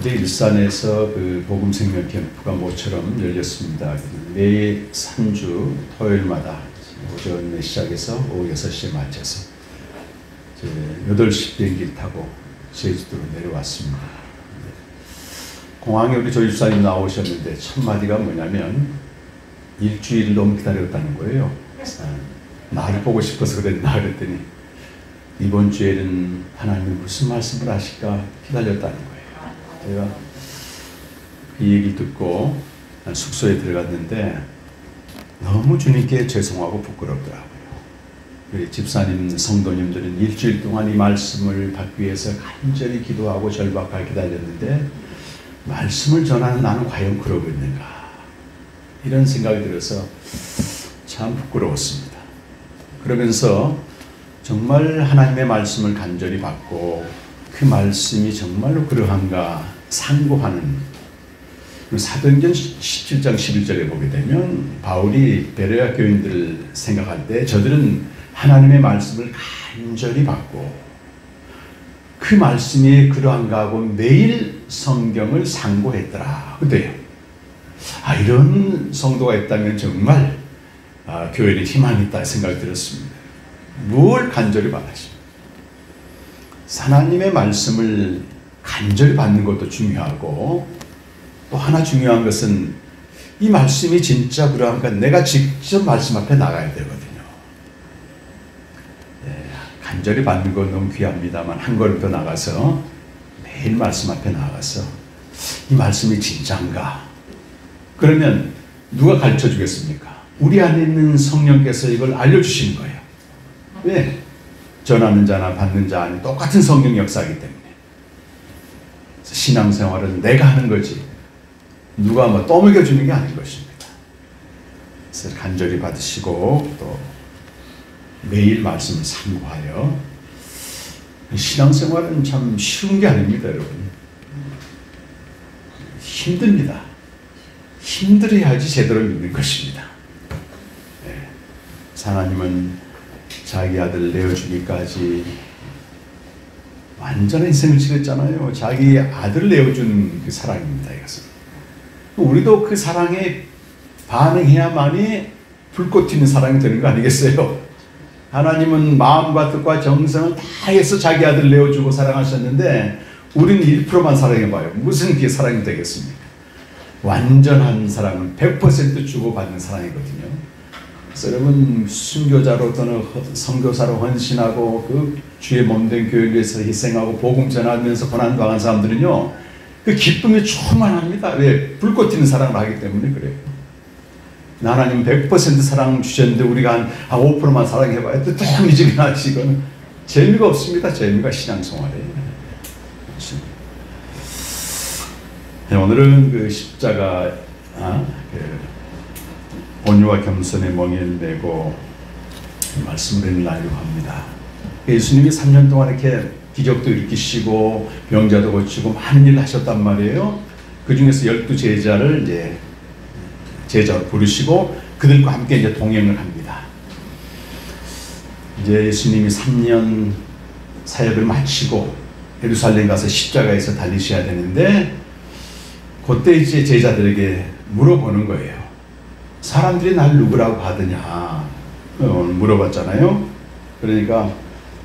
어제 일산에서 그 복음생명 캠프가 모처럼 열렸습니다. 매일 3주 토요일마다 오전에 시작해서 오후 6시에 마쳐서 8시 비행기를 타고 제주도로 내려왔습니다. 공항에 우리 조 집사님 나오셨는데 첫 마디가 뭐냐면 일주일 너무 기다렸다는 거예요. 나를 보고 싶어서 그랬나 그랬더니 이번 주에는 하나님이 무슨 말씀을 하실까 기다렸다는 거예요. 제가 그 얘기 듣고 숙소에 들어갔는데 너무 주님께 죄송하고 부끄럽더라고요. 우리 집사님 성도님들은 일주일 동안 이 말씀을 받기 위해서 간절히 기도하고 절박하게 기다렸는데 말씀을 전하는 나는 과연 그러고 있는가, 이런 생각이 들어서 참 부끄러웠습니다. 그러면서 정말 하나님의 말씀을 간절히 받고 그 말씀이 정말로 그러한가 상고하는, 사도행전 17장 11절에 보게 되면 바울이 베레아 교인들을 생각할 때 저들은 하나님의 말씀을 간절히 받고 그 말씀이 그러한가 하고 매일 성경을 상고했더라. 그때요. 이런 성도가 있다면 정말 교회에 희망이 있다 생각이 들었습니다. 뭘 간절히 받으십니까? 하나님의 말씀을 간절히 받는 것도 중요하고, 또 하나 중요한 것은 이 말씀이 진짜 그러한가 내가 직접 말씀 앞에 나가야 되거든요. 간절히 받는 건 너무 귀합니다만 한 걸음 더 나가서 매일 말씀 앞에 나가서 이 말씀이 진짜인가? 그러면 누가 가르쳐 주겠습니까? 우리 안에 있는 성령께서 이걸 알려주시는 거예요. 왜? 전하는 자나 받는 자 안에 똑같은 성령 역사이기 때문에. 신앙생활은 내가 하는 거지 누가 뭐 떠먹여 주는 게 아닌 것입니다. 그래서 간절히 받으시고 또 매일 말씀을 상고하여. 신앙생활은 참 쉬운 게 아닙니다, 여러분. 힘듭니다. 힘들어야지 제대로 믿는 것입니다. 하나님은 자기 아들 내어주기까지 완전한 인생을 치렀잖아요. 자기 아들을 내어준 그 사랑입니다, 이것은. 우리도 그 사랑에 반응해야만이 불꽃 튀는 사랑이 되는 거 아니겠어요? 하나님은 마음과 뜻과 정성을 다해서 자기 아들을 내어주고 사랑하셨는데 우리는 1%만 사랑해봐요. 무슨 그게 사랑이 되겠습니까? 완전한 사랑은 100% 주고받는 사랑이거든요. 그래서 여러분, 순교자로 또는 선교사로 헌신하고 그 주의 몸된 교회를 위해서 희생하고 복음 전하면서 고난당한 사람들은요, 그 기쁨이 충만합니다. 왜? 불꽃 튀는 사랑을 하기 때문에 그래요. 하나님 100% 사랑 주셨는데 우리가 한 5%만 사랑해봐야 또 미지근하지. 이건 재미가 없습니다. 재미가 신앙생활에. 오늘은 그 십자가, 온유와 겸손의 멍에를 메고 말씀을 나누려고 합니다. 예수님이 3년 동안 이렇게 기적도 일으키시고 병자도 고치고 많은 일을 하셨단 말이에요. 그 중에서 12제자를 이제 제자로 부르시고 그들과 함께 이제 동행을 합니다. 이제 예수님이 3년 사역을 마치고 예루살렘 가서 십자가에서 달리셔야 되는데, 그때 이제 제자들에게 물어보는 거예요. 사람들이 날 누구라고 하더냐 물어봤잖아요. 그러니까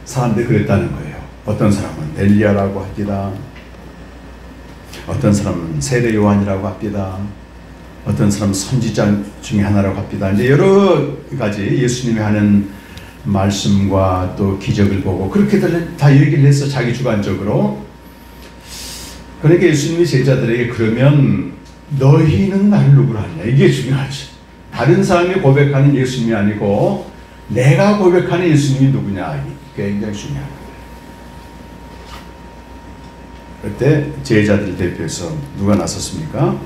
사람들이 그랬다는 거예요. 어떤 사람은 엘리야라고 합니다. 어떤 사람은 세례 요한이라고 합니다. 어떤 사람은 선지자 중에 하나라고 합니다. 이제 여러 가지 예수님이 하는 말씀과 또 기적을 보고 그렇게들 다 얘기를 해서 자기 주관적으로. 그러니까 예수님이 제자들에게 그러면 너희는 나를 누구로 하냐, 이게 중요하지. 다른 사람이 고백하는 예수님이 아니고 내가 고백하는 예수님이 누구냐, 이게 굉장히 중요한 거예요. 그때 제자들 대표해서 누가 나섰습니까?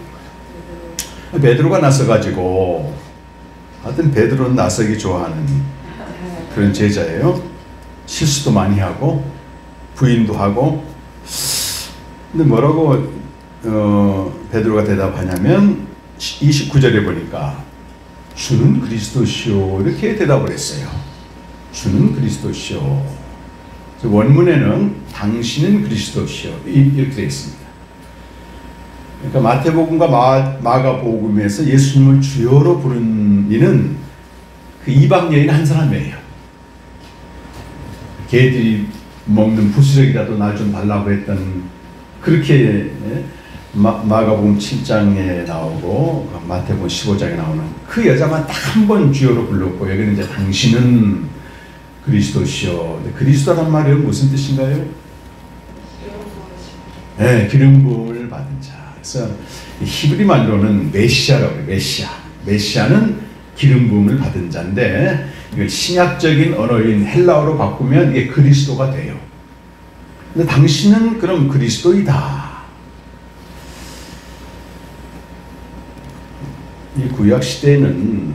베드로가 나서가지고, 하여튼 베드로는 나서기 좋아하는 그런 제자예요. 실수도 많이 하고 부인도 하고. 근데 뭐라고 베드로가 대답하냐면 29절에 보니까 주는 그리스도시오, 이렇게 대답을 했어요. 주는 그리스도시오. 원문에는 당신은 그리스도시오 이렇게 되어 있습니다. 그러니까 마태복음과 마가복음에서 예수님을 주여로 부른 이는 그 이방 여인 한 사람이에요. 개들이 먹는 부스러기라도 날 좀 달라고 했던, 그렇게 마가복음 7장에 나오고 마태복음 15장에 나오는 그 여자만 딱 한 번 주여로 불렀고, 여기는 이제 당신은 그리스도시여. 그리스도란 말이 무슨 뜻인가요? 네, 기름 부음을 받은 자. 그래서 히브리 말로는 메시아라고 해요. 메시아는 기름 부음을 받은 자인데, 이걸 신약적인 언어인 헬라어로 바꾸면 이게 그리스도가 돼요. 근데 당신은 그럼 그리스도이다. 이 구약 시대에는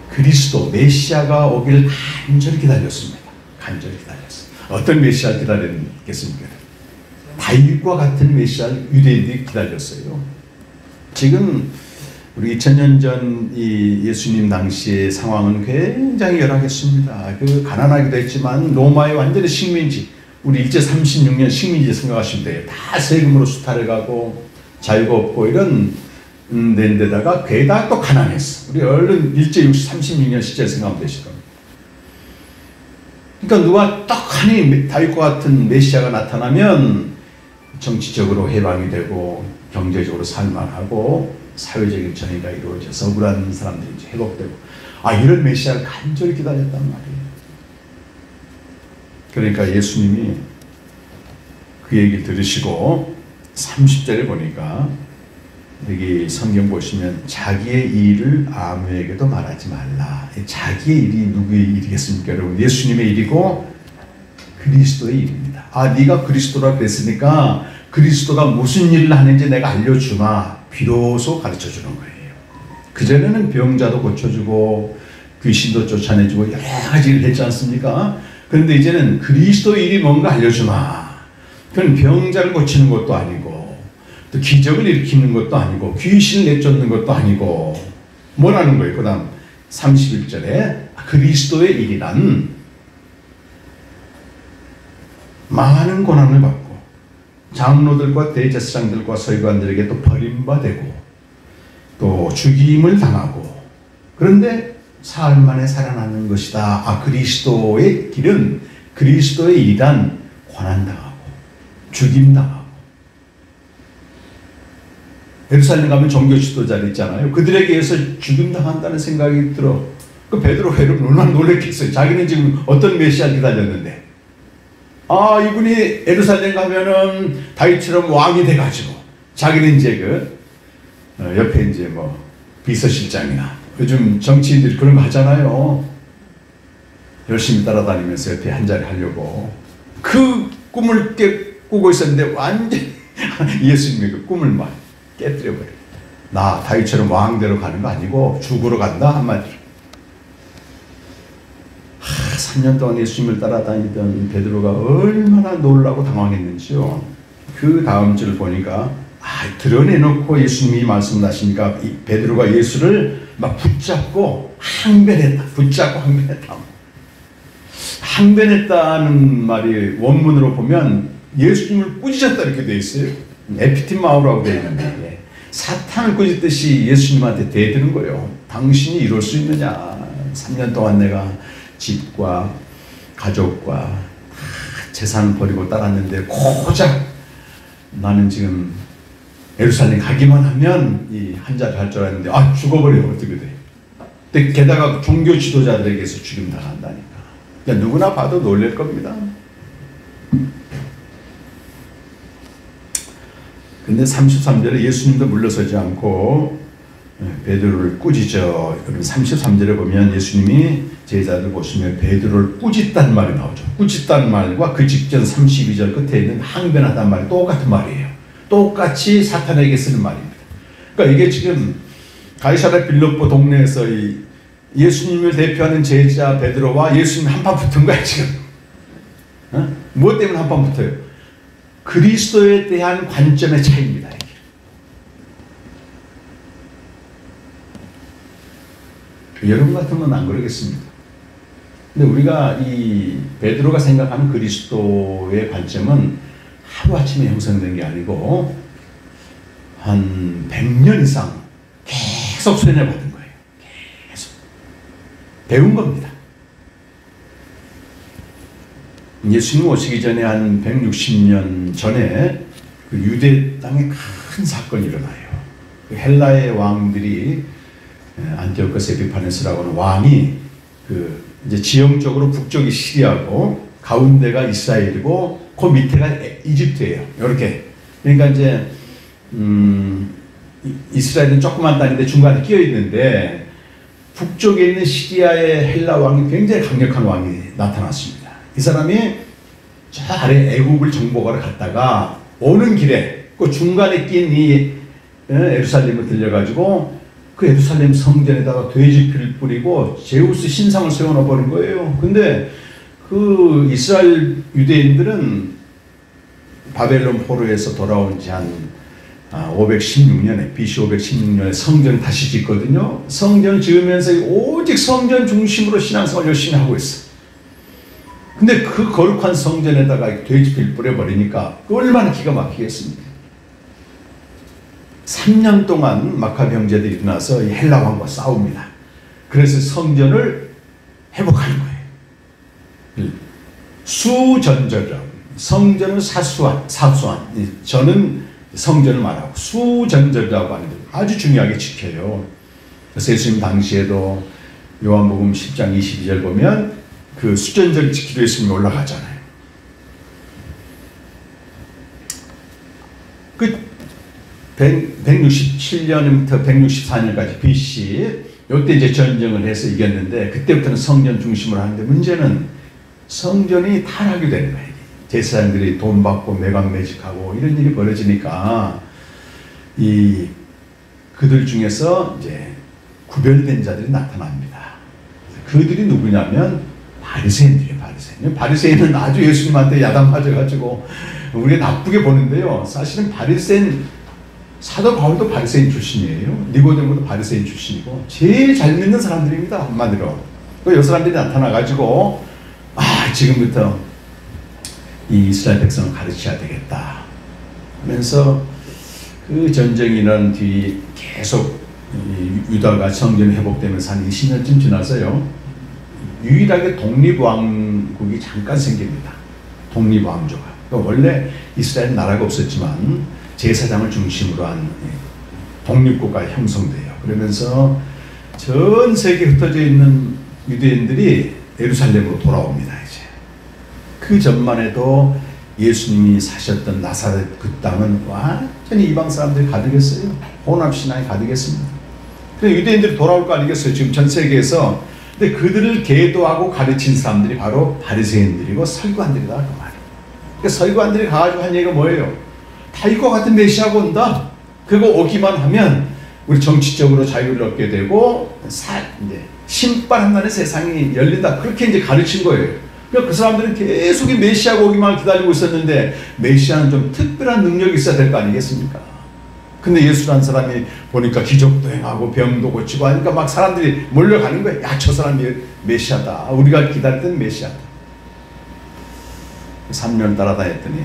그리스도 메시아가 오기를 간절히 기다렸습니다. 간절히 기다렸어요. 어떤 메시아를 기다렸겠습니까? 다윗과 같은 메시아를 유대인들이 기다렸어요. 지금 우리 2000년 전 이 예수님 당시의 상황은 굉장히 열악했습니다. 그 가난하기도 했지만 로마의 완전히 식민지, 우리 일제 36년 식민지 생각하시면 돼요. 다 세금으로 수탈해 가고 자유가 없고 이런 데다가 게다가 또 가난했어. 우리 얼른 일제 36년 시절 생각하면 되실 겁니다. 그러니까 누가 떡하니 다윗과 같은 메시아가 나타나면 정치적으로 해방이 되고 경제적으로 살만하고 사회적인 정의가 이루어져서 억울한 사람들이 이제 회복되고, 이런 메시아를 간절히 기다렸단 말이에요. 그러니까 예수님이 그 얘기를 들으시고 30절에 보니까, 여기 성경 보시면 자기의 일을 아무에게도 말하지 말라. 자기의 일이 누구의 일이겠습니까? 여러분, 예수님의 일이고 그리스도의 일입니다. 네가 그리스도라 그랬으니까 그리스도가 무슨 일을 하는지 내가 알려주마. 비로소 가르쳐주는 거예요. 그전에는 병자도 고쳐주고 귀신도 쫓아내주고 여러 가지 일을 했지 않습니까? 그런데 이제는 그리스도의 일이 뭔가 알려주마. 그건 병자를 고치는 것도 아니고 또 기적을 일으키는 것도 아니고 귀신을 내쫓는 것도 아니고 뭐라는 거예요? 그 다음 31절에 그리스도의 일이란 많은 고난을 받고 장로들과 대제사장들과 서기관들에게 또 버림받고 또 죽임을 당하고, 그런데 사흘 만에 살아나는 것이다. 그리스도의 길은, 그리스도의 일이란 고난당하고 죽임당하고. 예루살렘 가면 종교 지도자들 있잖아요. 그들에게 의해서 죽임당한다는 생각이 들어. 그 베드로 여러분 얼마나 놀랬겠어요. 자기는 지금 어떤 메시아를 기다렸는데, 이분이 예루살렘 가면은 다윗처럼 왕이 돼가지고, 자기는 이제 옆에 이제 비서실장이나 요즘 정치인들이 그런 거 하잖아요. 열심히 따라다니면서 옆에 한 자리 하려고. 그 꿈을 꾸고 있었는데 완전히 예수님의 그 꿈을 막 깨뜨려버려요. 나 다윗처럼 왕대로 가는 거 아니고 죽으러 간다 한마디로. 3년 동안 예수님을 따라다니던 베드로가 얼마나 놀라고 당황했는지요. 그 다음 줄 보니까 드러내놓고 예수님이 말씀하시니까 베드로가 예수를 막 붙잡고 항변했다. 항변했다는 말이 원문으로 보면 예수님을 꾸짖었다 이렇게 되어 있어요. 에피티마우라고 되어 있는데, 사탄을 꾸짖듯이 예수님한테 대드는 거예요. 당신이 이럴 수 있느냐. 3년 동안 내가 집과 가족과 재산 버리고 따랐는데 고작 나는 지금 예루살렘 가기만 하면 이 한 자리 할 줄 알았는데 죽어버려. 어떻게 돼? 근데 게다가 종교 지도자들에게서 죽임당한다니까. 그러니까 누구나 봐도 놀랄 겁니다. 근데 33절에 예수님도 물러서지 않고 베드로를 꾸짖어. 그럼 33절에 보면 예수님이 제자들 보시면 베드로를 꾸짖다는 말이 나오죠. 꾸짖다는 말과 그 직전 32절 끝에 있는 항변하다는 말이 똑같은 말이에요. 똑같이 사탄에게 쓰는 말입니다. 그러니까 이게 지금 가이사랴 빌립보 동네에서 이 예수님을 대표하는 제자 베드로와 예수님 한판 붙은 거야 지금. 무엇 때문에 한판 붙어요? 그리스도에 대한 관점의 차이입니다. 이게. 여러분 같으면 안 그러겠습니다. 근데 우리가 이 베드로가 생각하는 그리스도의 관점은 하루아침에 형성된 게 아니고 한 100년 이상 계속 세뇌받은 거예요. 계속 배운 겁니다. 예수님 오시기 전에 한 160년 전에 그 유대 땅에 큰 사건이 일어나요. 그 헬라의 왕들이 안티오코스 에피파네스라고 하는 왕이 그 이제 지형적으로 북쪽이 시리아고 가운데가 이스라엘이고 그 밑에가 이집트예요. 이렇게. 그러니까 이제 이스라엘은 조그만 땅인데 중간에 끼어 있는데 북쪽에 있는 시리아의 헬라 왕이 굉장히 강력한 왕이 나타났습니다. 이 사람이 저 아래 애국을 정복하러 갔다가 오는 길에 그 중간에 낀 이 예루살렘을 들려가지고 그 예루살렘 성전에다가 돼지피를 뿌리고 제우스 신상을 세워놔 버린 거예요. 근데 그 이스라엘 유대인들은 바벨론 포로에서 돌아온 지 한 516년에 BC 516년에 성전을 다시 짓거든요. 성전을 지으면서 오직 성전 중심으로 신앙생활을 열심히 하고 있어. 근데 그 거룩한 성전에다가 돼지피를 뿌려버리니까 얼마나 기가 막히겠습니까? 3년 동안 마카비 형제들이 일어나서 헬라 왕과 싸웁니다. 그래서 성전을 회복하는 거예요. 수전절이라고. 성전은 사수한, 저는 성전을 말하고 수전절이라고 하는데 아주 중요하게 지켜요. 그래서 예수님 당시에도 요한복음 10장 22절 보면 그 수전절 지키러 예수님이 올라가잖아요. 그 167년부터 164년까지 BC 이때 이제 전쟁을 해서 이겼는데 그때부터는 성전 중심으로 하는데 문제는 성전이 타락이 되는 거예요. 제사장들이 돈 받고 매각매직하고 이런 일이 벌어지니까 이 그들 중에서 이제 구별된 자들이 나타납니다. 그들이 누구냐면 바리새인들이에요. 바리새인은 아주 예수님한테 야단 맞아가지고 우리가 나쁘게 보는데요. 사실은 바리새인 사도 바울도 바리새인 출신이에요. 니고데모도 바리새인 출신이고 제일 잘 믿는 사람들입니다. 한마디로. 이 사람들이 나타나가지고 지금부터 이 이스라엘 백성을 가르쳐야 되겠다 하면서 그 전쟁이 일어난 뒤 계속 유다가 성전이 회복되면서 한 20년쯤 지나서요. 유일하게 독립왕국이 잠깐 생깁니다. 독립왕조가. 그러니까 원래 이스라엘 나라가 없었지만 제사장을 중심으로 한 독립국가가 형성돼요. 그러면서 전 세계에 흩어져 있는 유대인들이 예루살렘으로 돌아옵니다. 이제 그 전만 해도 예수님이 사셨던 나사렛 그 땅은 완전히 이방 사람들이 가득했어요. 혼합신앙이 가득했습니다. 그래서 유대인들이 돌아올 거 아니겠어요. 지금 전 세계에서. 근데 그들을 계도하고 가르친 사람들이 바로 바리새인들이고 서기관들이다 그 말이에요. 그러니까 서기관들이 가가지고 한 얘기가 뭐예요? 다 이거 같은 메시아가 온다. 그거 오기만 하면 우리 정치적으로 자유를 얻게 되고 이제 심판한다는 세상이 열린다. 그렇게 이제 가르친 거예요. 그러니까 그 사람들은 계속 이 메시아가 오기만 기다리고 있었는데 메시아는 좀 특별한 능력이 있어야 될 거 아니겠습니까? 근데 예수라는 사람이 보니까 기적도 행하고 병도 고치고 하니까 막 사람들이 몰려가는 거예요. 야, 저 사람이 메시아다. 우리가 기다렸던 메시아다. 3년 따라다녔더니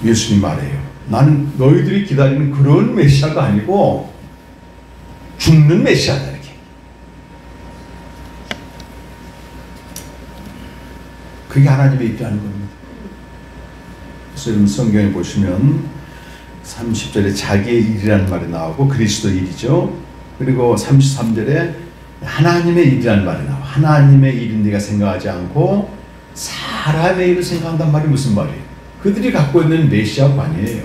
예수님 말해요. 나는 너희들이 기다리는 그런 메시아가 아니고 죽는 메시아다. 이렇게. 그게 하나님의 입장인 겁니다. 그래서 여러분 성경에 보시면 30절에 자기의 일이라는 말이 나오고 그리스도 일이죠. 그리고 33절에 하나님의 일이라는 말이 나와요. 하나님의 일인 네가 생각하지 않고 사람의 일을 생각한단 말이 무슨 말이에요? 그들이 갖고 있는 메시아가 아니에요.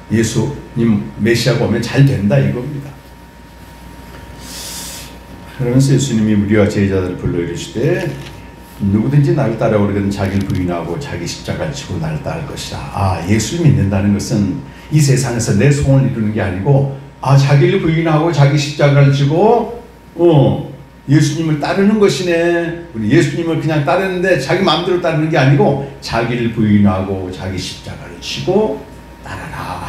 예수님 메시아가 오면 잘 된다 이겁니다. 그러면서 예수님이 우리와 제자들을 불러 이르시되 누구든지 나를 따라오려거든 자기를 부인하고 자기 십자가를 지고 나를 따를 것이라. 예수를 믿는다는 것은 이 세상에서 내 소원을 이루는 게 아니고 자기를 부인하고 자기 십자가를 지고 예수님을 따르는 것이네. 우리 예수님을 그냥 따르는데 자기 마음대로 따르는 게 아니고 자기를 부인하고 자기 십자가를 지고 따라라.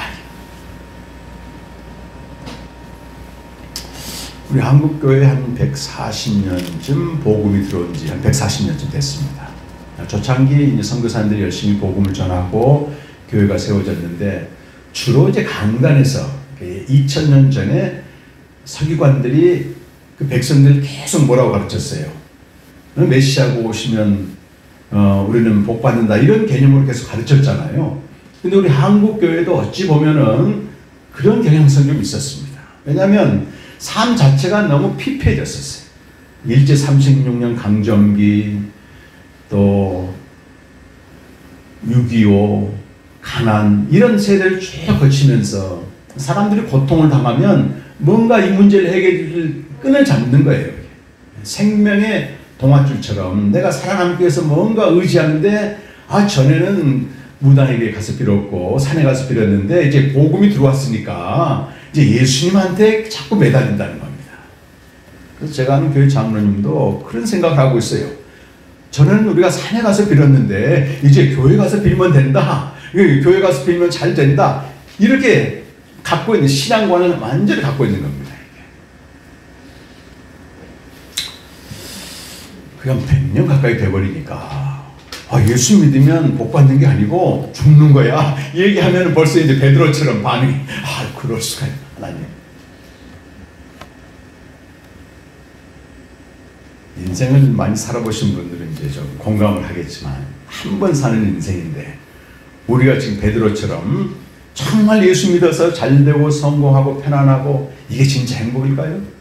우리 한국교회 한 140년쯤 복음이 들어온 지 한 140년쯤 됐습니다. 초창기 선교사님들이 열심히 복음을 전하고 교회가 세워졌는데 주로 이제 강단에서 2000년 전에 서기관들이 그 백성들 계속 뭐라고 가르쳤어요? 메시아가 오시면 우리는 복 받는다 이런 개념으로 계속 가르쳤잖아요. 근데 우리 한국 교회도 어찌 보면은 그런 경향성이 좀 있었습니다. 왜냐하면 삶 자체가 너무 피폐해졌었어요. 일제 36년 강점기, 또 6.25, 가난 이런 세대를 쭉 거치면서 사람들이 고통을 당하면 뭔가 이 문제를 해결할 끈을 잡는 거예요. 생명의 동아줄처럼 내가 살아남기 위해서 뭔가 의지하는데 전에는 무당에게 가서 빌었고 산에 가서 빌었는데 이제 복음이 들어왔으니까 이제 예수님한테 자꾸 매달린다는 겁니다. 그래서 제가 아는 교회 장로님도 그런 생각을 하고 있어요. 전에는 우리가 산에 가서 빌었는데 이제 교회 가서 빌면 된다. 교회 가서 빌면 잘 된다. 이렇게 갖고 있는 신앙관을 완전히 갖고 있는 겁니다. 그냥 100년 가까이 돼버리니까 예수 믿으면 복 받는 게 아니고 죽는 거야. 이 얘기하면 벌써 이제 베드로처럼 반응이 그럴 수가 있나 하나님. 인생을 많이 살아보신 분들은 이제 좀 공감을 하겠지만 한 번 사는 인생인데 우리가 지금 베드로처럼 정말 예수 믿어서 잘되고 성공하고 편안하고 이게 진짜 행복일까요?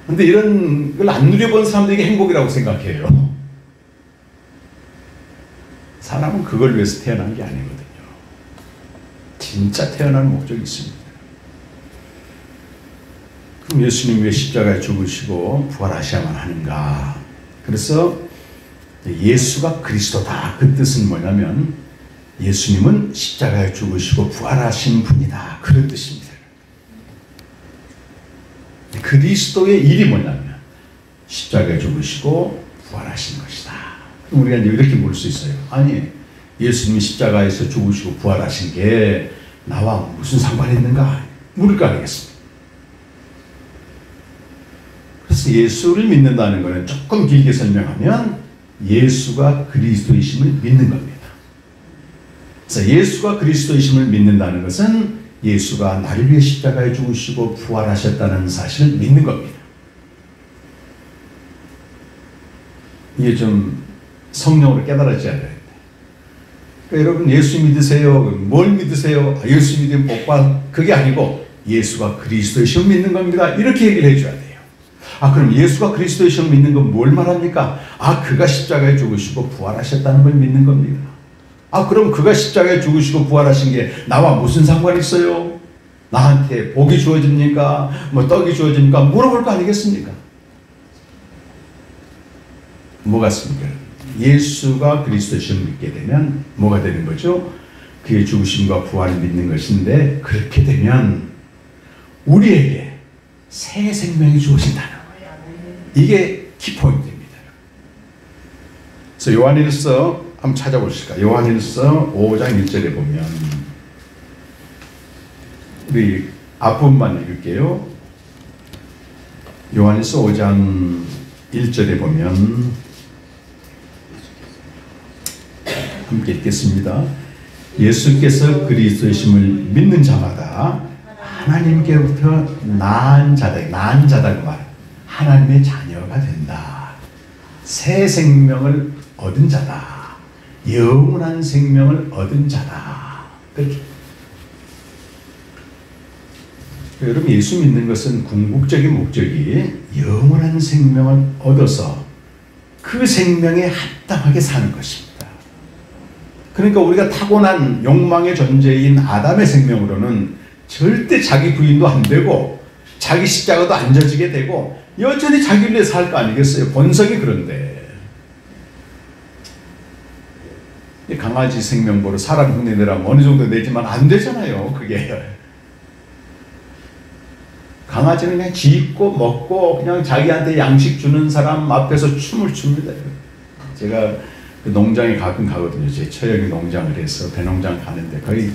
근데 이런 걸 안 누려본 사람들이 행복이라고 생각해요. 사람은 그걸 위해서 태어난 게 아니거든요. 진짜 태어난 목적이 있습니다. 그럼 예수님 왜 십자가에 죽으시고 부활하셔야만 하는가? 그래서 예수가 그리스도다. 그 뜻은 뭐냐면 예수님은 십자가에 죽으시고 부활하신 분이다. 그런 뜻입니다. 그리스도의 일이 뭐냐면 십자가에 죽으시고 부활하신 것이다. 그럼 우리가 이제 이렇게 볼 수 있어요. 아니 예수님이 십자가에서 죽으시고 부활하신 게 나와 무슨 상관이 있는가? 물을 거 아니겠습니까? 그래서 예수를 믿는다는 것은 조금 길게 설명하면 예수가 그리스도이심을 믿는 겁니다. 그래서 예수가 그리스도이심을 믿는다는 것은 예수가 나를 위해 십자가에 죽으시고 부활하셨다는 사실을 믿는 겁니다. 이게 좀 성령으로 깨달아져야 돼요. 그러니까 여러분 예수 믿으세요. 뭘 믿으세요? 예수 믿으면 복 받. 그게 아니고 예수가 그리스도이심을 믿는 겁니다. 이렇게 얘기를 해줘야 돼요. 그럼 예수가 그리스도이심을 믿는 건 뭘 말합니까? 그가 십자가에 죽으시고 부활하셨다는 걸 믿는 겁니다. 그럼 그가 십자가에 죽으시고 부활하신 게 나와 무슨 상관이 있어요? 나한테 복이 주어집니까? 떡이 주어집니까? 물어볼 거 아니겠습니까? 뭐가 있습니까? 예수가 그리스도이심을 믿게 되면 뭐가 되는 거죠? 그의 죽으심과 부활을 믿는 것인데 그렇게 되면 우리에게 새 생명이 주어진다는 거예요. 이게 키포인트입니다. 그래서 요한일서 한번 찾아보실까? 요한일서 5장 1절에 보면 우리 앞부분만 읽을게요. 요한일서 5장 1절에 보면 함께 읽겠습니다. 예수께서 그리스도이심을 믿는 자마다 하나님께로부터 낳은 자다 그 말. 하나님의 자녀가 된다. 새 생명을 얻은 자다. 영원한 생명을 얻은 자다. 그렇게. 여러분 예수 믿는 것은 궁극적인 목적이 영원한 생명을 얻어서 그 생명에 합당하게 사는 것입니다. 그러니까 우리가 타고난 욕망의 존재인 아담의 생명으로는 절대 자기 부인도 안 되고 자기 십자가도 안 져지게 되고 여전히 자기를 위해 살 거 아니겠어요? 본성이 그런데 강아지 생명보로 사람 흉내 내라면 어느 정도 내지만 안 되잖아요. 그게 강아지는 그냥 짖고 먹고 그냥 자기한테 양식 주는 사람 앞에서 춤을 춥니다. 제가 그 농장에 가끔 가거든요. 제 처형이 농장을 해서 배농장 가는데 거기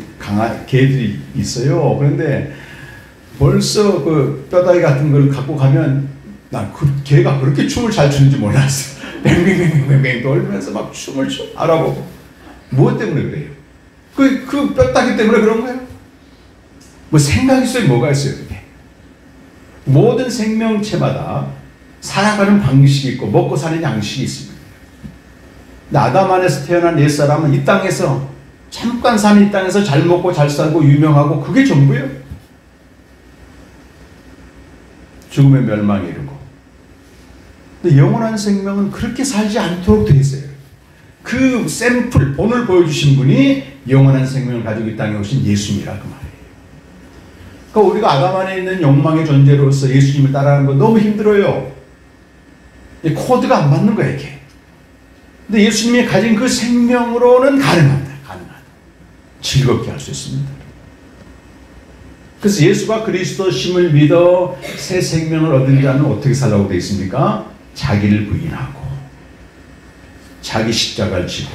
개들이 있어요. 그런데 벌써 그 뼈다귀 같은 걸 갖고 가면 난 그 개가 그렇게 춤을 잘 추는지 몰랐어. 뱅뱅뱅뱅뱅 돌면서 막 춤을 알아보고 무엇 때문에 그래요? 그 뼈다귀 때문에 그런 거예요? 뭐 생각 있어요? 뭐가 있어요? 그게? 모든 생명체마다 살아가는 방식이 있고 먹고 사는 양식이 있습니다. 아담 안에서 태어난 옛사람은 이 땅에서 잠깐 사는 이 땅에서 잘 먹고 잘 살고 유명하고 그게 전부예요. 죽음의 멸망에 이르고. 근데 영원한 생명은 그렇게 살지 않도록 되어 있어요. 그 샘플, 본을 보여주신 분이 영원한 생명을 가지고 이 땅에 오신 예수님이라 그 말이에요. 그러니까 우리가 아담 안에 있는 욕망의 존재로서 예수님을 따라가는 거 너무 힘들어요. 코드가 안 맞는 거야 이게. 근데 예수님이 가진 그 생명으로는 가능합니다. 즐겁게 할 수 있습니다. 그래서 예수가 그리스도심을 믿어 새 생명을 얻은 자는 어떻게 살라고 되어 있습니까? 자기를 부인하고 자기 십자가를 지고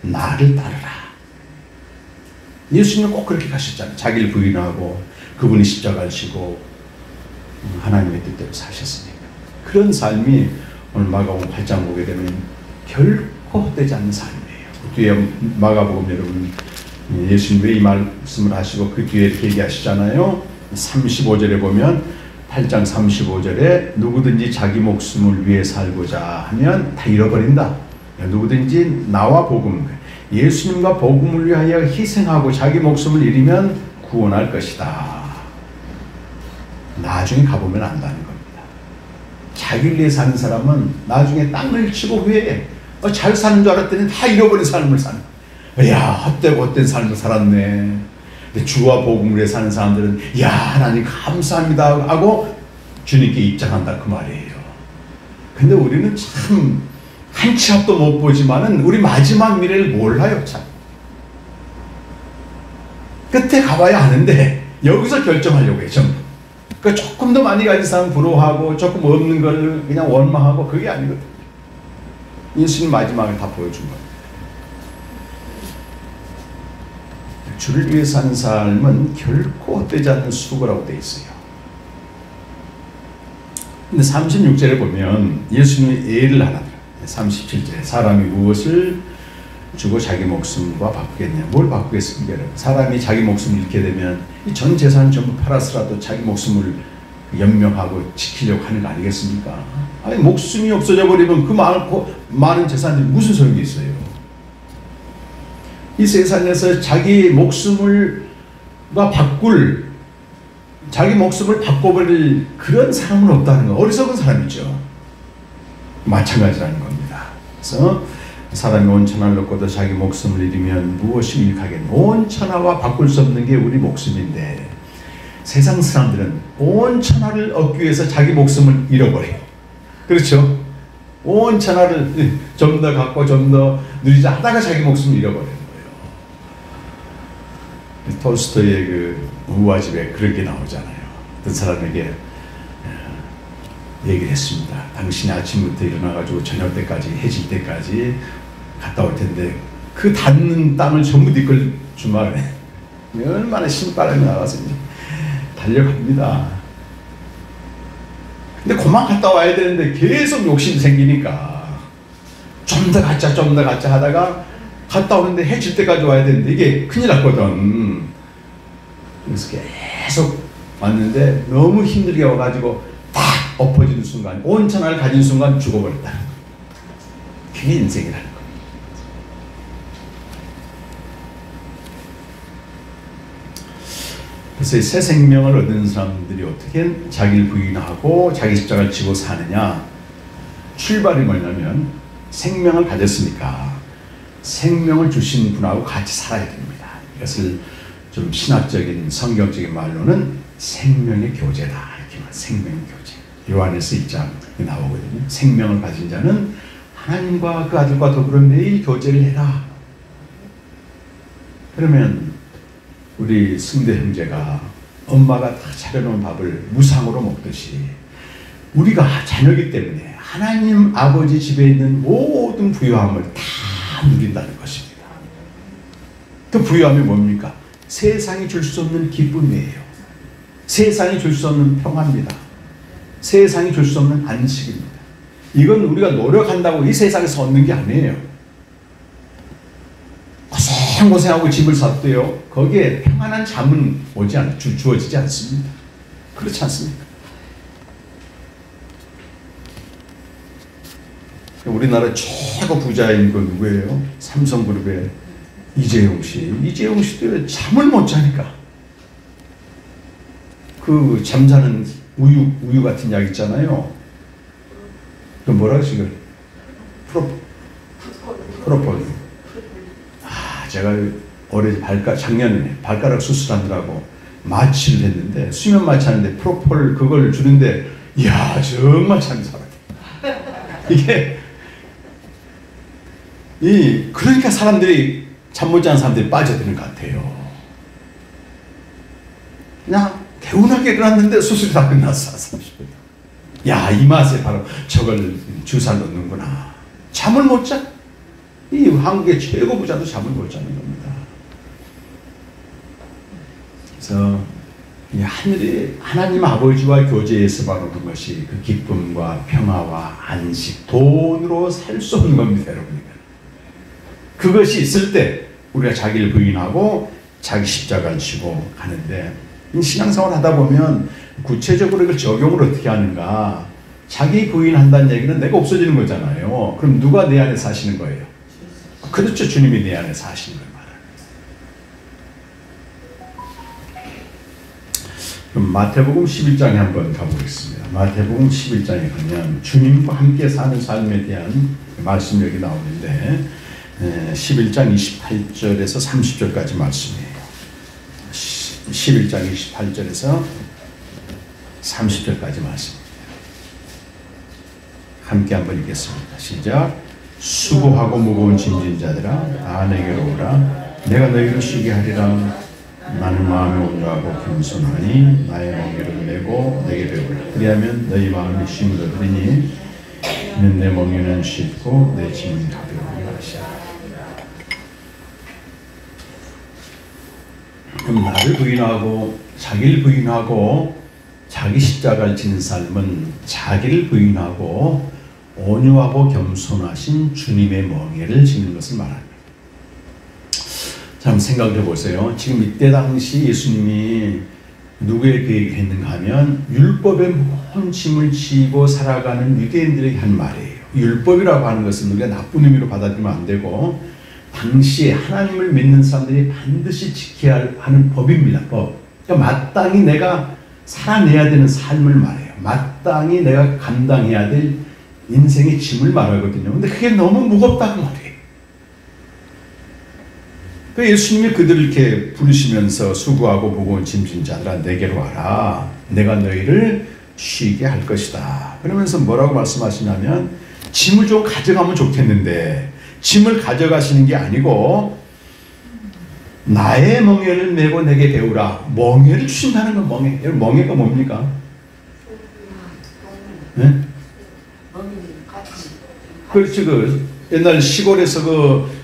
나를 따르라. 예수님은 꼭 그렇게 가셨잖아요. 자기를 부인하고 그분이 십자가를 지고 하나님의 뜻대로 사셨으니까. 그런 삶이 오늘 마가복음 8장 보게 되면 결코 헛되지 않는 삶이에요. 그 뒤에 마가복음 여러분 예수님 왜 이 말씀을 하시고 그 뒤에 이렇게 얘기하시잖아요. 35절에 보면 8장 35절에 누구든지 자기 목숨을 위해 살고자 하면 다 잃어버린다. 누구든지 나와 복음, 예수님과 복음을 위하여 희생하고 자기 목숨을 잃으면 구원할 것이다. 나중에 가보면 안다는 겁니다. 자기를 위해 사는 사람은 나중에 땅을 치고 후회해. 잘 사는 줄 알았더니 다 잃어버린 삶을 사는 거야. 야, 헛된 삶을 살았네. 근데 주와 복음을 위해 사는 사람들은 야, 하나님 감사합니다 하고 주님께 입장한다 그 말이에요. 근데 우리는 참 한 치 앞도 못 보지만은 우리 마지막 미래를 몰라요. 참 끝에 가봐야 하는데 여기서 결정하려고 해요. 전부. 그러니까 조금 더 많이 가진 사람 부러워하고 조금 없는 걸 그냥 원망하고 그게 아니거든. 예수님 마지막을 다 보여준 겁니다. 주를 위해 사는 삶은 결코 헛되지 않는 수고라고 되어 있어요. 근데 36절에 보면 예수님이 예를 하나 들어요. 37절에 사람이 무엇을 주고 자기 목숨과 바꾸겠냐. 뭘 바꾸겠습니까? 여러분? 사람이 자기 목숨을 잃게 되면 이 전 재산 전부 팔아서라도 자기 목숨을 연명하고 지키려고 하는 거 아니겠습니까? 아니 목숨이 없어져 버리면 그 많은 재산들이 무슨 소용이 있어요? 이 세상에서 자기 목숨을 바꿔버릴 그런 사람은 없다는 거. 어리석은 사람이죠. 마찬가지라는 겁니다. 그래서 사람이 온 천하를 얻고도 자기 목숨을 잃으면 무엇이 유익하겠노? 온 천하와 바꿀 수 없는 게 우리 목숨인데 세상 사람들은 온 천하를 얻기 위해서 자기 목숨을 잃어버려요. 그렇죠? 온 천하를 좀 더 갖고 좀 더 누리자 하다가 자기 목숨을 잃어버리는 거예요. 톨스토이의 그 우화집에 그런 게 나오잖아요. 어떤 사람에게 얘기를 했습니다. 당신이 아침부터 일어나가지고 저녁 때까지 해질 때까지 갔다 올 텐데 그 닿는 땅을 전부 네 걸 주말에 얼마나 신바람이 나와서 이제 달려갑니다. 근데 그만 갔다 와야 되는데 계속 욕심이 생기니까 좀 더 가자 하다가 갔다 오는데 해질 때까지 와야 되는데 이게 큰일 났거든. 그래서 계속 왔는데 너무 힘들게 와가지고 딱 엎어지는 순간, 온 천하를 가진 순간 죽어버렸다. 그게 인생이라는 겁니다. 그래서 새 생명을 얻은 사람들이 어떻게 자기를 부인하고 자기 십자가를 지고 사느냐. 출발이 뭐냐면 생명을 가졌으니까 생명을 주신 분하고 같이 살아야 됩니다. 이것을 좀 신학적인 성경적인 말로는 생명의 교제다. 이렇게 말 생명의 교제. 요한에서 1장에 나오거든요. 생명을 가진 자는 하나님과 그 아들과 더불어 매일 교제를 해라. 그러면 우리 승대 형제가 엄마가 다 차려놓은 밥을 무상으로 먹듯이 우리가 자녀이기 때문에 하나님 아버지 집에 있는 모든 부유함을 다 누린다는 것입니다. 그 부유함이 뭡니까? 세상이 줄 수 없는 기쁨이에요. 세상이 줄 수 없는 평화입니다. 세상이 줄 수 없는 안식입니다. 이건 우리가 노력한다고 이 세상에서 얻는 게 아니에요. 고생하고 집을 샀대요. 거기에 평안한 잠은 주어지지 않습니다. 그렇지 않습니까? 우리나라 최고 부자인 건 누구예요? 삼성그룹의 이재용 씨. 이재용 씨도 잠을 못 자니까. 그 잠자는 우유 같은 약 있잖아요. 그 뭐라 그러지? 프로폴. 제가 작년에 발가락 수술하느라고 마취를 했는데, 수면 마취하는데 프로폴 그걸 주는데, 이야, 정말 잠이 살아요. 그러니까 사람들이, 잠 못 자는 사람들이 빠져드는 것 같아요. 그냥 개운하게 일어났는데 수술이 다 끝났어. 30분. 야, 이 맛에 바로 저걸 주사를 넣는구나. 잠을 못 자? 이 한국의 최고 부자도 잠을 못 자는 겁니다. 그래서 하늘의 하나님 아버지와 교제에서 바라는 것이 그 기쁨과 평화와 안식, 돈으로 살 수 없는 겁니다, 여러분. 그것이 있을 때 우리가 자기를 부인하고 자기 십자가를 지고 가는데, 신앙생활 하다 보면 구체적으로 이걸 적용을 어떻게 하는가? 자기 부인한다는 얘기는 내가 없어지는 거잖아요. 그럼 누가 내 안에 사시는 거예요? 그렇죠. 주님이 내 안에 사시는 걸 말합니다. 그럼 마태복음 11장에 한번 가보겠습니다. 마태복음 11장에 가면 주님과 함께 사는 삶에 대한 말씀이 여기 나오는데, 11장 28절에서 30절까지 말씀이에요. 11장 28절에서 30절까지 말씀입니다. 함께 한번 읽겠습니다. 시작. 수고하고 무거운 짐진 자들아, 다 내게로 오라. 내가 너희를 쉬게 하리라. 나는 마음이 온유하고 겸손하니 나의 멍에를 메고 내게 배우라. 그리하면 너희 마음이 쉼을 얻으리니 이는 내 멍에는 쉽고 내 짐은 가벼우니 하시라. 그럼 나를 부인하고 자기를 부인하고 자기 십자가를 지는 삶은 자기를 부인하고 온유하고 겸손하신 주님의 멍에를 지는 것을 말합니다. 자, 한번 생각해 보세요. 지금 이때 당시 예수님이 누구에게 얘기했는가 하면 율법의 모든 짐을 지고 살아가는 유대인들에게 한 말이에요. 율법이라고 하는 것은 우리가 나쁜 의미로 받아들이면 안 되고, 당시에 하나님을 믿는 사람들이 반드시 지켜야 하는 법입니다. 법. 그러니까 마땅히 내가 살아내야 되는 삶을 말해요. 마땅히 내가 감당해야 될 인생의 짐을 말하거든요. 근데 그게 너무 무겁다는 말이에요. 그 예수님이 그들을 이렇게 부르시면서 수고하고 무거운 짐진 자들아 내게로 와라. 내가 너희를 쉬게 할 것이다. 그러면서 뭐라고 말씀하시냐면, 짐을 좀 가져가면 좋겠는데 짐을 가져가시는 게 아니고 나의 멍에를 메고 내게 배우라. 멍에를 주신다는 건 멍에. 여러분, 멍에가 뭡니까? 네? 그렇지. 그 옛날 시골에서 그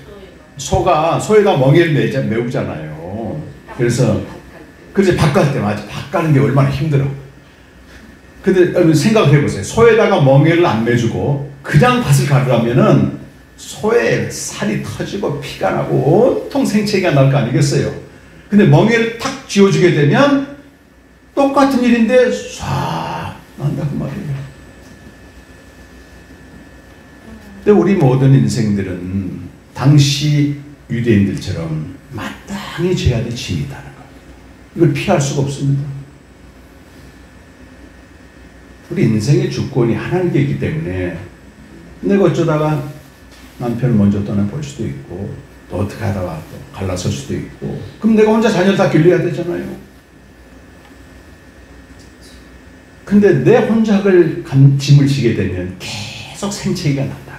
소에다 멍에를 메우잖아요. 그래서 밥 갈 때, 맞아. 밥 가는 게 얼마나 힘들어. 근데 생각을 해보세요. 소에다가 멍에를 안 매주고 그냥 밭을 가려면은 소의 살이 터지고 피가 나고 온통 생채기가 날 거 아니겠어요? 근데 멍에를 탁 쥐어주게 되면 똑같은 일인데 쏴 난다 그 말이에요. 근데 우리 모든 인생들은 당시 유대인들처럼 마땅히 져야 될 짐이 있다는 거예요. 이걸 피할 수가 없습니다. 우리 인생의 주권이 하나님께 있기 때문에 내가 어쩌다가 남편을 먼저 떠나볼 수도 있고, 또 어떻게 하다가 또 갈라설 수도 있고, 그럼 내가 혼자 자녀를 다 길러야 되잖아요. 근데 내 혼자 짐을 지게 되면 계속 생채기가 난다.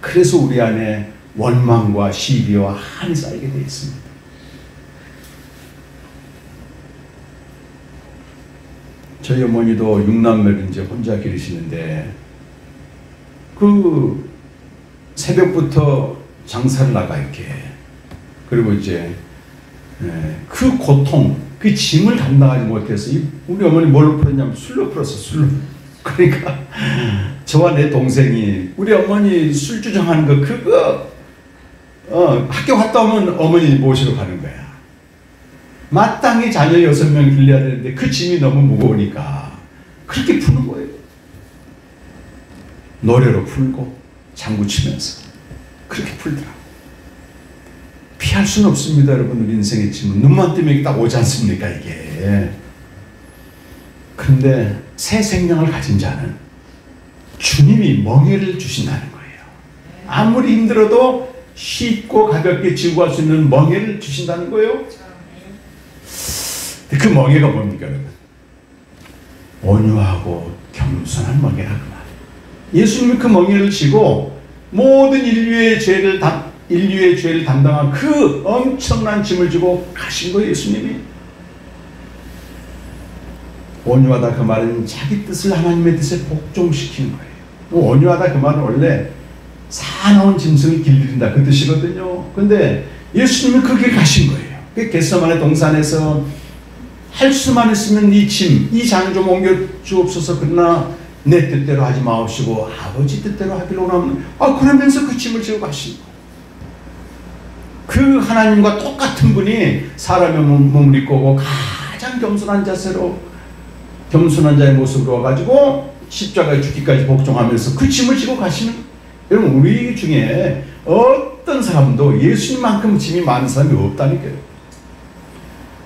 그래서 우리 안에 원망과 시비와 한이 쌓이게 되어 있습니다. 저희 어머니도 6남매를 이제 혼자 기르시는데, 그 새벽부터 장사를 나가 이렇게, 그리고 이제 그 고통, 그 짐을 감당하지 못해서 우리 어머니 뭘로 풀었냐면 술로 풀었어. 술로. 그러니까 저와 내 동생이 우리 어머니 술 주정하는 거 그거 학교 갔다 오면 어머니 모시러 가는 거야. 마땅히 자녀 6명 길러야 되는데 그 짐이 너무 무거우니까 그렇게 푸는 거예요. 노래로 풀고 장구 치면서 그렇게 풀더라고요. 피할 수는 없습니다, 여러분. 우리 인생의 짐은 눈만 뜨면 딱 오지 않습니까, 이게. 그런데 새 생명을 가진 자는 주님이 멍에를 주신다는 거예요. 아무리 힘들어도 쉽고 가볍게 지고 갈 수 있는 멍에를 주신다는 거예요. 그 멍에가 뭡니까, 여러분? 온유하고 겸손한 멍에라 그 말. 예수님이 그 멍에를 지고 모든 인류의 죄를 담당한 그 엄청난 짐을 지고 가신 거예요, 예수님이. 온유하다 그 말은 자기 뜻을 하나님의 뜻에 복종시키는 거예요. 온유하다 그 말은 원래 사나운 짐승을 길들인다 그 뜻이거든요. 근데 예수님은 그게 가신 거예요. 그 겟세마네 동산에서 할 수만 있으면 이 짐, 이 잔을 좀 옮겨 주옵소서. 그러나 내 뜻대로 하지 마옵시고 아버지 뜻대로 하기로 하면 그러면서 그 짐을 지고 가신 거예요. 그 하나님과 똑같은 분이 사람의 몸을 입고 오고 가장 겸손한 자세로 겸손한 자의 모습으로 와가지고 십자가에 죽기까지 복종하면서 그 짐을 지고 가시는. 여러분, 우리 중에 어떤 사람도 예수님만큼 짐이 많은 사람이 없다니까요.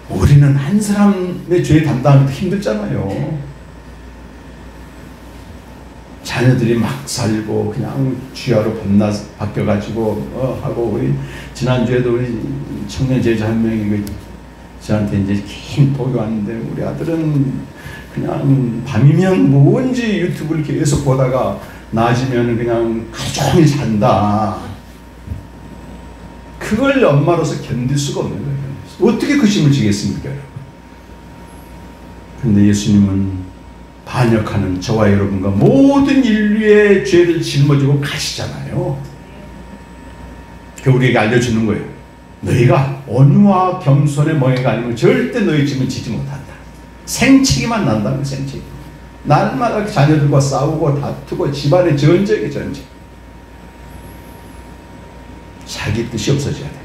우리는 한 사람의 죄 담당하기도 힘들잖아요. 자녀들이 막 살고 그냥 주야로 바뀌어가지고 하고. 우리 지난주에도 우리 청년 제자 한 명이 저한테 이제 긴 복이 왔는데, 우리 아들은 그냥 밤이면 뭔지 유튜브를 계속 보다가 낮이면 그냥 하루 종일 잔다. 그걸 엄마로서 견딜 수가 없는 거예요. 어떻게 그 짐을 지겠습니까, 여러분? 그런데 예수님은 반역하는 저와 여러분과 모든 인류의 죄를 짊어지고 가시잖아요. 우리에게 알려주는 거예요. 너희가 온유와 겸손의 멍에가 아니면 절대 너희 짐을 지지 못한다. 생치기만 난다면 생치기. 날마다 자녀들과 싸우고 다투고 집안의 전쟁이 전쟁. 자기 뜻이 없어져야 됩니다.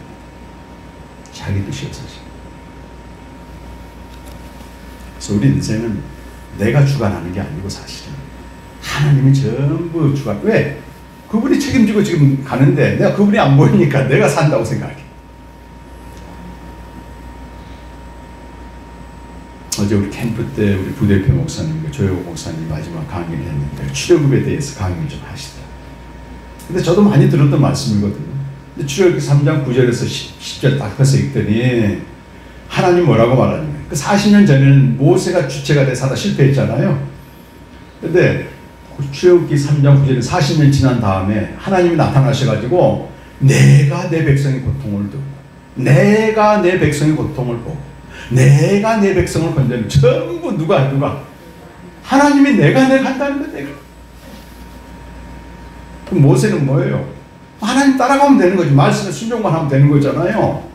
자기 뜻이 없어져야. 그래서 우리 인생은 내가 주관하는 게 아니고 사실은 하나님이 전부 주관. 왜? 그분이 책임지고 지금 가는데 내가 그분이 안 보이니까 내가 산다고 생각해. 어제 우리 캠프 때 우리 부대표 목사님, 조효국 목사님 마지막 강의를 했는데 출애굽에 대해서 강의를 좀 하시더라고요. 근데 저도 많이 들었던 말씀이거든요. 근데 출애굽기 3장 9절에서 10절 딱 해서 읽더니 하나님 뭐라고 말하냐면, 그 40년 전에는 모세가 주체가 돼서 하다 실패했잖아요. 근데 출애굽기 3장 9절에 40년 지난 다음에 하나님이 나타나셔가지고 내가 내 백성의 고통을 듣고 내가 내 백성의 고통을 보고 내가 내 백성을 건져내는. 전부 누가 하나님이 내가 한다는 거야. 내가. 그럼 모세는 뭐예요? 하나님 따라가면 되는 거지. 말씀에 순종만 하면 되는 거잖아요.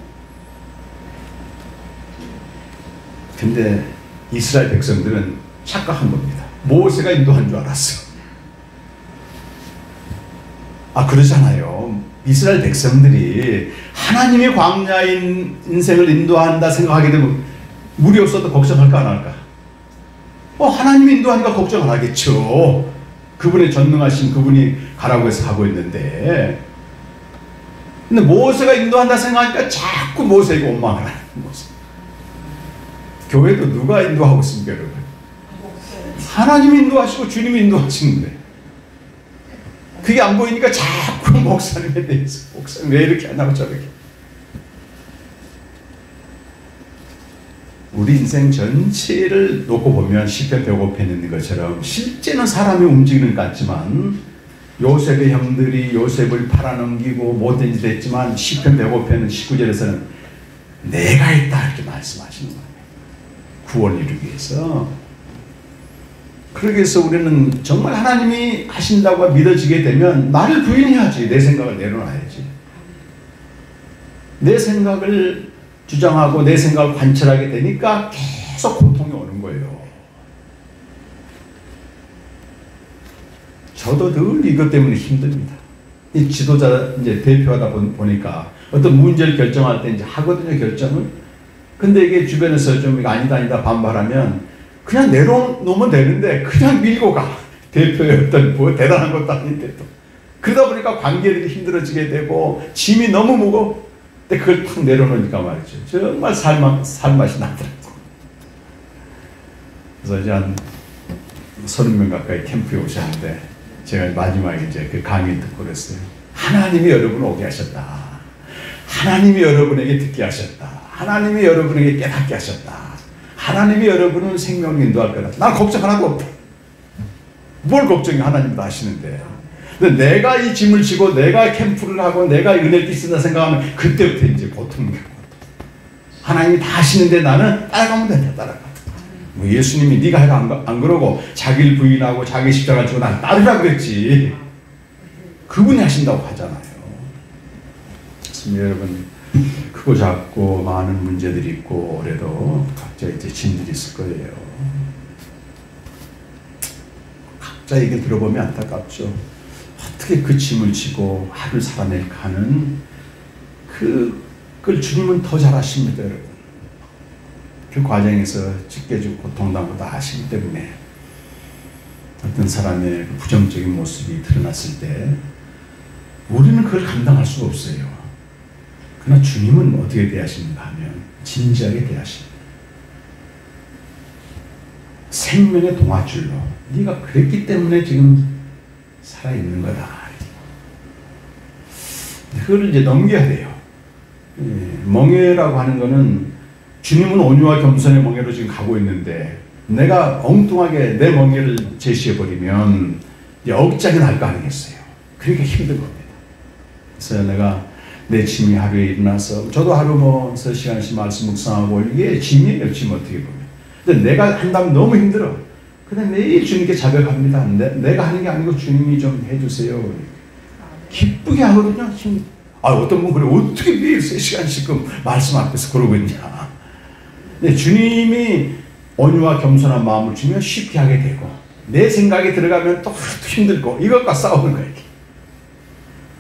근데 이스라엘 백성들은 착각한 겁니다. 모세가 인도한 줄 알았어. 그러잖아요. 이스라엘 백성들이 하나님이 광야인 인생을 인도한다 생각하게 되면 물이 없어도 걱정할까 안 할까? 하나님이 인도하니까 걱정 안 하겠죠. 그분의 전능하신 그분이 가라고 해서 가고 있는데. 근데 모세가 인도한다 생각하니까 자꾸 모세에게 원망을 하는 모습. 교회도 누가 인도하고 있습니까, 여러분? 하나님이 인도하시고 주님이 인도하시는데 그게 안 보이니까 자꾸 목사님에 대해서 목사님 왜 이렇게 안 하고 저렇게. 우리 인생 전체를 놓고 보면 시편 105편에 있는 것처럼 실제는 사람이 움직이는 것 같지만 요셉의 형들이 요셉을 팔아넘기고 못된 짓을 했지만 시편 105편 19절에서는 내가 있다 이렇게 말씀하시는 거예요. 구원을 이루기 위해서. 그러기 위해서 우리는 정말 하나님이 하신다고 믿어지게 되면 나를 부인해야지. 내 생각을 내려놔야지. 내 생각을 주장하고 내 생각을 관철하게 되니까 계속 고통이 오는 거예요. 저도 늘 이것 때문에 힘듭니다. 이 지도자 이제 대표하다 보니까 어떤 문제를 결정할 때 이제 하거든요, 결정을. 근데 이게 주변에서 좀 이거 아니다 반발하면 그냥 내려놓으면 되는데 그냥 밀고 가. 대표의 어떤 뭐 대단한 것도 아닌데 또. 그러다 보니까 관계들이 힘들어지게 되고 짐이 너무 무거워. 근데 그걸 탁 내려놓으니까 말이죠. 정말 살맛이 나더라고요. 그래서 이제 한 30명 가까이 캠프에 오셨는데 제가 마지막에 이제 그 강의 듣고 그랬어요. 하나님이 여러분을 오게 하셨다. 하나님이 여러분에게 듣게 하셨다. 하나님이 여러분에게 깨닫게 하셨다. 하나님이 여러분을 생명을 인도할 거다. 난 걱정 하나도 없다. 뭘 걱정해, 하나님도 하시는데. 근데 내가 이 짐을 지고 내가 캠프를 하고 내가 은혜를 끼친다 생각하면 그때부터 이제 고통이 오고 하나님이 다 하시는데 나는 따라가면 된다. 따라가. 뭐 예수님이 네가 해라 안 그러고 자기를 부인하고 자기 십자가 지고 난 따르라 그랬지. 그분이 하신다고 하잖아요. 그래서 여러분 크고 작고 많은 문제들이 있고 올해도 각자 이제 짐들이 있을 거예요. 각자 얘기 들어보면 안타깝죠. 어떻게 그 짐을 지고 하루를 살아낼까 하는 그걸 주님은 더 잘 아십니다, 여러분. 그 과정에서 찢겨지고 고통당하고 다 아시기 때문에 어떤 사람의 부정적인 모습이 드러났을 때 우리는 그걸 감당할 수가 없어요. 그러나 주님은 어떻게 대하십니까 하면 진지하게 대하십니다. 생명의 동아줄로 네가 그랬기 때문에 지금 살아있는 거다. 그걸 이제 넘겨야 돼요. 멍에라고 하는 거는 주님은 온유와 겸손의 멍에로 지금 가고 있는데 내가 엉뚱하게 내 멍에를 제시해버리면 억장이 날 거 아니겠어요. 그러니까 힘든 겁니다. 그래서 내가 내 짐이 하루에 일어나서 저도 하루 뭐 3시간씩 말씀 묵상하고 이게 짐이에요. 짐 어떻게 보면. 근데 내가 한다면 너무 힘들어. 근데 매일 주님께 자백합니다. 내가 하는 게 아니고 주님이 좀 해주세요. 기쁘게 하거든요. 어떤 분 그래 어떻게 매일 3시간씩 말씀 앞에서 그러고 있냐. 근데 주님이 온유와 겸손한 마음을 주면 쉽게 하게 되고 내 생각이 들어가면 또 힘들고 이것과 싸우는 거예요.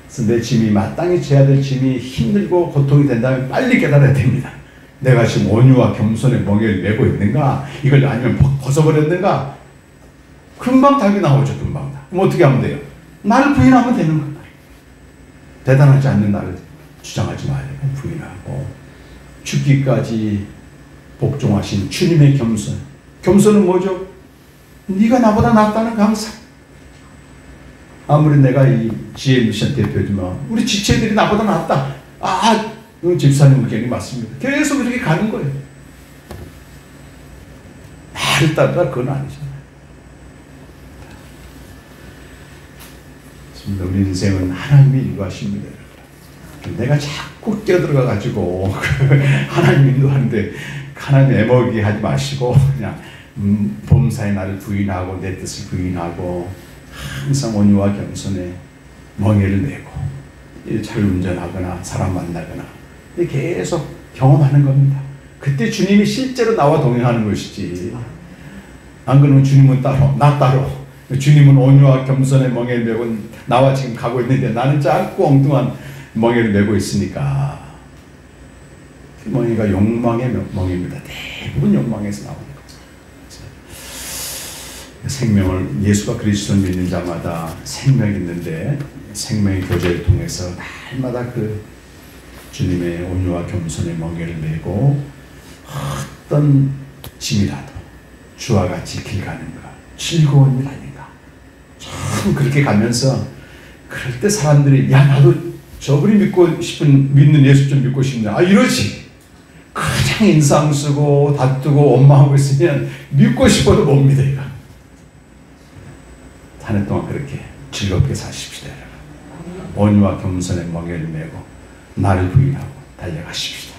그래서 내 짐이 마땅히 져야 될 짐이 힘들고 고통이 된다면 빨리 깨달아야 됩니다. 내가 지금 온유와 겸손의 멍에를 메고 있는가? 이걸 아니면 벗어버렸는가? 금방 답이 나오죠. 금방. 그럼 어떻게 하면 돼요? 나를 부인하면 되는 거예요. 대단하지 않는 나를 주장하지 말고 부인하고 죽기까지 복종하신 주님의 겸손. 겸손은 뭐죠? 네가 나보다 낫다는 감사. 아무리 내가 이 지혜 미션 대표지만 우리 지체들이 나보다 낫다. 집사님 의견이 맞습니다. 계속 이렇게 가는 거예요. 나를 따르라 그건 아니잖아요. 우리 인생은 하나님이 인도하십니다. 내가 자꾸 끼어들어가가지고 하나님 인도하는데 하나님 애먹이 하지 마시고 그냥 범사에 나를 부인하고 내 뜻을 부인하고 항상 온유와 겸손에 멍에를 메고 차를 운전하거나 사람 만나거나 계속 경험하는 겁니다. 그때 주님이 실제로 나와 동행하는 것이지. 안 그러면 주님은 따로 나 따로 주님은 온유와 겸손의 멍에를 메고 나와 지금 가고 있는데 나는 자꾸 엉뚱한 멍에를 메고 있으니까 그 멍에가 욕망의 멍에입니다. 대부분 욕망에서 나오는 거죠. 생명을 예수가 그리스도를 믿는 자마다 생명이 있는데 생명의 교제를 통해서 날마다 그 주님의 온유와 겸손의 멍에를 메고 어떤 짐이라도 주와 같이 길 가는 것 즐거운 일 아닌가. 참 그렇게 가면서 그럴 때 사람들이 야 나도 저분이 믿는 예수 좀 믿고 싶네. 이러지. 그냥 인상 쓰고 다투고 원망하고 있으면 믿고 싶어도 못 믿어. 이거. 한 해 동안 그렇게 즐겁게 사십시다. 온유와 겸손의 멍에를 메고 나를 부인하고 달려가십시다.